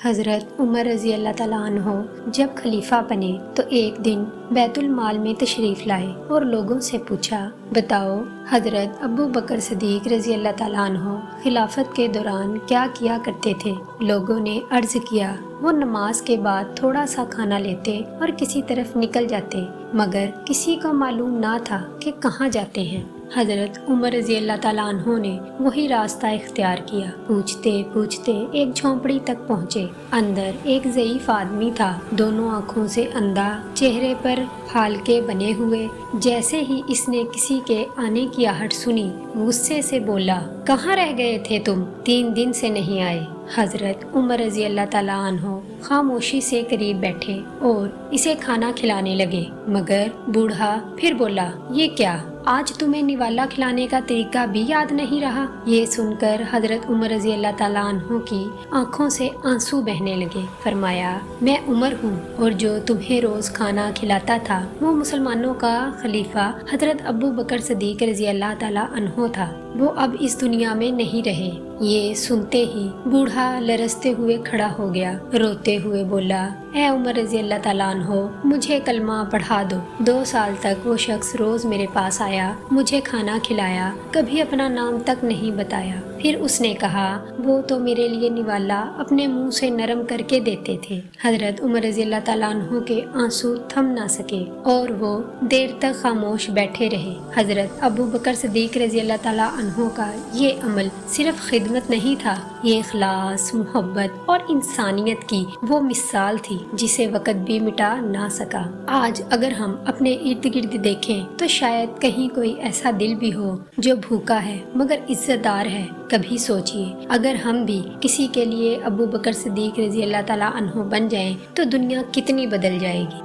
حضرت عمر رضی اللہ تعالیٰ عنہ جب خلیفہ بنے تو ایک دن بیت المال میں تشریف لائے اور لوگوں سے پوچھا، بتاؤ حضرت ابو بکر صدیق رضی اللہ تعالیٰ عنہ خلافت کے دوران کیا کیا کرتے تھے؟ لوگوں نے عرض کیا، وہ نماز کے بعد تھوڑا سا کھانا لیتے اور کسی طرف نکل جاتے، مگر کسی کو معلوم نہ تھا کہ کہاں جاتے ہیں۔ حضرت عمر رضی اللہ تعالیٰ عنہ نے وہی راستہ اختیار کیا۔ پوچھتے پوچھتے ایک جھونپڑی تک پہنچے۔ اندر ایک ضعیف آدمی تھا، دونوں آنکھوں سے اندھا، چہرے پر پھالکے بنے ہوئے۔ جیسے ہی اس نے کسی کے آنے کی آہٹ سنی، غصے سے بولا، کہاں رہ گئے تھے تم؟ 3 دن سے نہیں آئے۔ حضرت عمر رضی اللہ تعالیٰ عنہ خاموشی سے قریب بیٹھے اور اسے کھانا کھلانے لگے، مگر بوڑھا پھر بولا، یہ کیا، آج تمہیں نوالا کھلانے کا طریقہ بھی یاد نہیں رہا؟ یہ سن کر حضرت عمر رضی اللہ تعالیٰ عنہ کی آنکھوں سے آنسو بہنے لگے۔ فرمایا، میں عمر ہوں اور جو تمہیں روز کھانا کھلاتا تھا وہ مسلمانوں کا خلیفہ حضرت ابو بکر صدیق رضی اللہ تعالیٰ عنہ تھا، وہ اب اس دنیا میں نہیں رہے۔ یہ سنتے ہی بوڑھا لرزتے ہوئے کھڑا ہو گیا، روتے ہوئے بولا، اے عمر رضی اللہ تعالیٰ عنہ، مجھے کلمہ پڑھا دو۔ 2 سال تک وہ شخص روز میرے پاس آیا، مجھے کھانا کھلایا، کبھی اپنا نام تک نہیں بتایا۔ پھر اس نے کہا، وہ تو میرے لیے نوالا اپنے منہ سے نرم کر کے دیتے تھے۔ حضرت عمر رضی اللہ تعالیٰ عنہ کے آنسو تھم نہ سکے اور وہ دیر تک خاموش بیٹھے رہے۔ حضرت ابو بکر صدیق رضی اللہ تعالیٰ عنہ کا یہ عمل صرف خدمت نہیں تھا، یہ اخلاص، محبت اور انسانیت کی وہ مثال تھی جسے وقت بھی مٹا نہ سکا۔ آج اگر ہم اپنے ارد گرد دیکھیں تو شاید کہیں کوئی ایسا دل بھی ہو جو بھوکا ہے مگر عزت دار ہے۔ کبھی سوچئے، اگر ہم بھی کسی کے لیے ابو بکر صدیق رضی اللہ تعالیٰ عنہ بن جائیں تو دنیا کتنی بدل جائے گی۔